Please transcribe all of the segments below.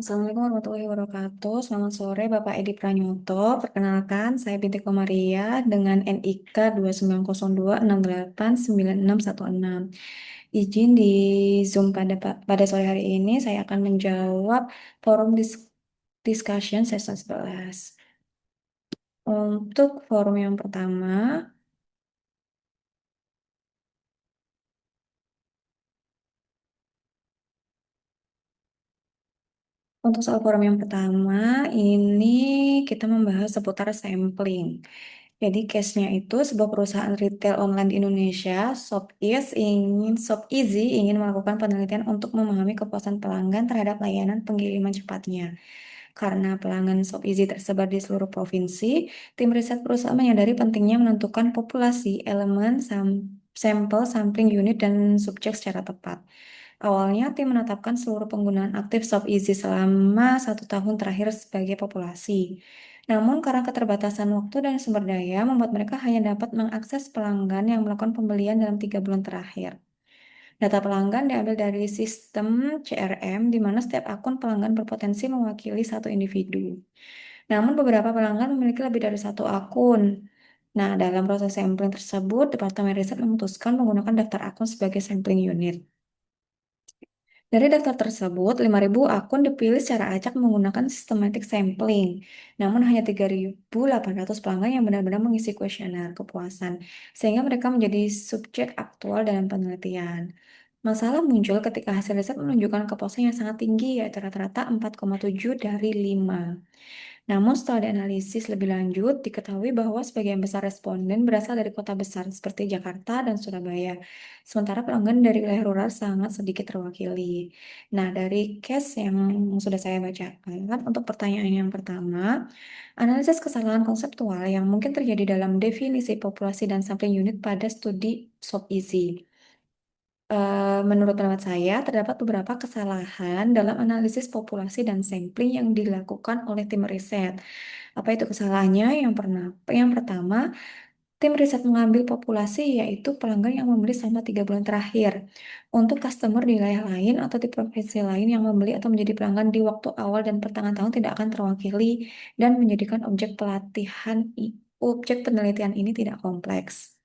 Assalamualaikum warahmatullahi wabarakatuh. Selamat sore Bapak Edi Pranyoto. Perkenalkan, saya binti Komaria dengan NIK 2902689616. Izin di Zoom pada sore hari ini, saya akan menjawab forum discussion session 11. Untuk forum yang pertama, untuk soal forum yang pertama, ini kita membahas seputar sampling. Jadi case-nya itu sebuah perusahaan retail online di Indonesia, Shop Easy ingin melakukan penelitian untuk memahami kepuasan pelanggan terhadap layanan pengiriman cepatnya. Karena pelanggan Shop Easy tersebar di seluruh provinsi, tim riset perusahaan menyadari pentingnya menentukan populasi, elemen, sampel, sampling unit, dan subjek secara tepat. Awalnya, tim menetapkan seluruh penggunaan aktif Shop Easy selama 1 tahun terakhir sebagai populasi. Namun, karena keterbatasan waktu dan sumber daya, membuat mereka hanya dapat mengakses pelanggan yang melakukan pembelian dalam 3 bulan terakhir. Data pelanggan diambil dari sistem CRM, di mana setiap akun pelanggan berpotensi mewakili satu individu. Namun, beberapa pelanggan memiliki lebih dari satu akun. Nah, dalam proses sampling tersebut, Departemen Riset memutuskan menggunakan daftar akun sebagai sampling unit. Dari daftar tersebut, 5.000 akun dipilih secara acak menggunakan systematic sampling. Namun hanya 3.800 pelanggan yang benar-benar mengisi kuesioner kepuasan, sehingga mereka menjadi subjek aktual dalam penelitian. Masalah muncul ketika hasil riset menunjukkan kepuasan yang sangat tinggi, yaitu rata-rata 4,7 dari 5. Namun setelah dianalisis lebih lanjut, diketahui bahwa sebagian besar responden berasal dari kota besar seperti Jakarta dan Surabaya, sementara pelanggan dari wilayah rural sangat sedikit terwakili. Nah, dari case yang sudah saya bacakan, untuk pertanyaan yang pertama, analisis kesalahan konseptual yang mungkin terjadi dalam definisi populasi dan sampling unit pada studi SOP-EASY. Menurut pendapat saya, terdapat beberapa kesalahan dalam analisis populasi dan sampling yang dilakukan oleh tim riset. Apa itu kesalahannya? Yang pertama, tim riset mengambil populasi yaitu pelanggan yang membeli selama 3 bulan terakhir. Untuk customer di wilayah lain atau di provinsi lain yang membeli atau menjadi pelanggan di waktu awal dan pertengahan tahun tidak akan terwakili dan menjadikan objek penelitian ini tidak kompleks.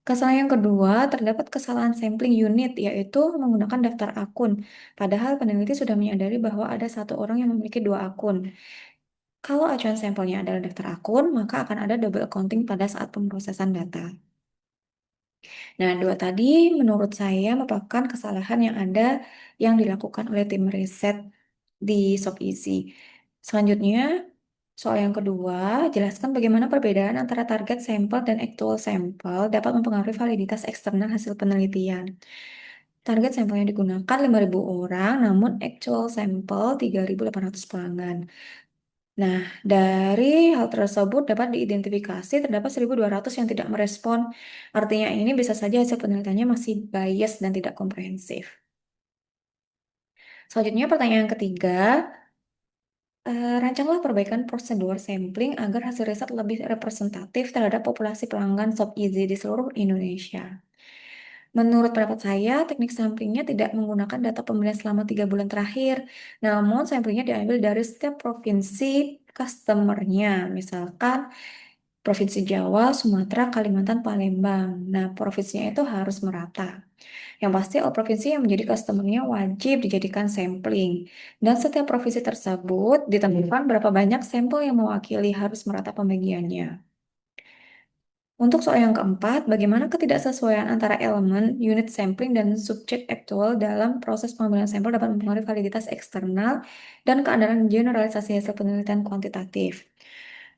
Kesalahan yang kedua, terdapat kesalahan sampling unit, yaitu menggunakan daftar akun. Padahal peneliti sudah menyadari bahwa ada satu orang yang memiliki 2 akun. Kalau acuan sampelnya adalah daftar akun, maka akan ada double accounting pada saat pemrosesan data. Nah, dua tadi menurut saya merupakan kesalahan yang ada yang dilakukan oleh tim riset di SOP-EASY. Selanjutnya, soal yang kedua, jelaskan bagaimana perbedaan antara target sampel dan actual sampel dapat mempengaruhi validitas eksternal hasil penelitian. Target sampel yang digunakan 5.000 orang, namun actual sampel 3.800 pelanggan. Nah, dari hal tersebut dapat diidentifikasi terdapat 1.200 yang tidak merespon. Artinya ini bisa saja hasil penelitiannya masih bias dan tidak komprehensif. Selanjutnya pertanyaan yang ketiga, rancanglah perbaikan prosedur sampling agar hasil riset lebih representatif terhadap populasi pelanggan Shop Easy di seluruh Indonesia. Menurut pendapat saya, teknik samplingnya tidak menggunakan data pembelian selama 3 bulan terakhir, namun samplingnya diambil dari setiap provinsi customernya. Misalkan Provinsi Jawa, Sumatera, Kalimantan, Palembang. Nah, provinsinya itu harus merata. Yang pasti, all provinsi yang menjadi customer-nya wajib dijadikan sampling. Dan setiap provinsi tersebut ditentukan berapa banyak sampel yang mewakili harus merata pembagiannya. Untuk soal yang keempat, bagaimana ketidaksesuaian antara elemen, unit sampling, dan subjek aktual dalam proses pengambilan sampel dapat mempengaruhi validitas eksternal dan keandalan generalisasi hasil penelitian kuantitatif.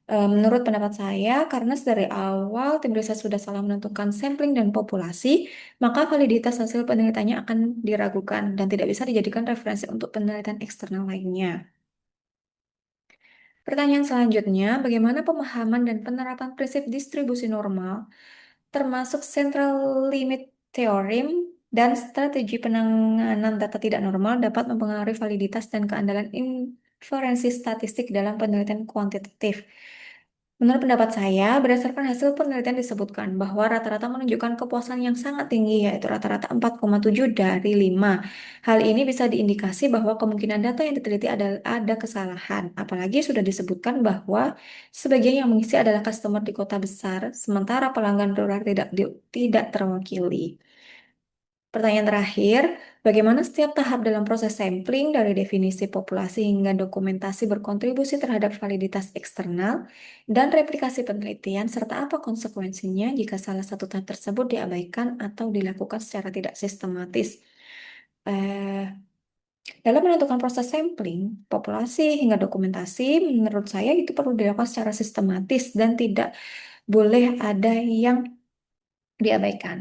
Menurut pendapat saya, karena dari awal tim riset sudah salah menentukan sampling dan populasi, maka validitas hasil penelitiannya akan diragukan dan tidak bisa dijadikan referensi untuk penelitian eksternal lainnya. Pertanyaan selanjutnya, bagaimana pemahaman dan penerapan prinsip distribusi normal, termasuk central limit theorem dan strategi penanganan data tidak normal dapat mempengaruhi validitas dan keandalan inferensi statistik dalam penelitian kuantitatif? Menurut pendapat saya, berdasarkan hasil penelitian disebutkan bahwa rata-rata menunjukkan kepuasan yang sangat tinggi, yaitu rata-rata 4,7 dari 5. Hal ini bisa diindikasi bahwa kemungkinan data yang diteliti ada kesalahan. Apalagi sudah disebutkan bahwa sebagian yang mengisi adalah customer di kota besar, sementara pelanggan rural tidak terwakili. Pertanyaan terakhir, bagaimana setiap tahap dalam proses sampling dari definisi populasi hingga dokumentasi berkontribusi terhadap validitas eksternal dan replikasi penelitian, serta apa konsekuensinya jika salah satu tahap tersebut diabaikan atau dilakukan secara tidak sistematis? Eh, Dalam menentukan proses sampling, populasi hingga dokumentasi, menurut saya itu perlu dilakukan secara sistematis dan tidak boleh ada yang diabaikan.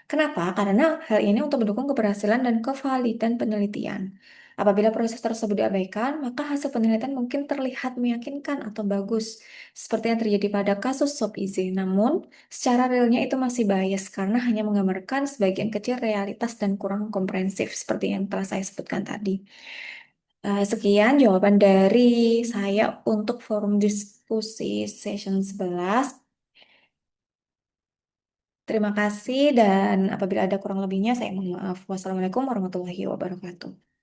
Kenapa? Karena hal ini untuk mendukung keberhasilan dan kevalidan penelitian. Apabila proses tersebut diabaikan, maka hasil penelitian mungkin terlihat meyakinkan atau bagus, seperti yang terjadi pada kasus Sob Easy. Namun, secara realnya itu masih bias karena hanya menggambarkan sebagian kecil realitas dan kurang komprehensif, seperti yang telah saya sebutkan tadi. Sekian jawaban dari saya untuk forum diskusi session 11. Terima kasih dan apabila ada kurang lebihnya saya mohon maaf. Wassalamualaikum warahmatullahi wabarakatuh.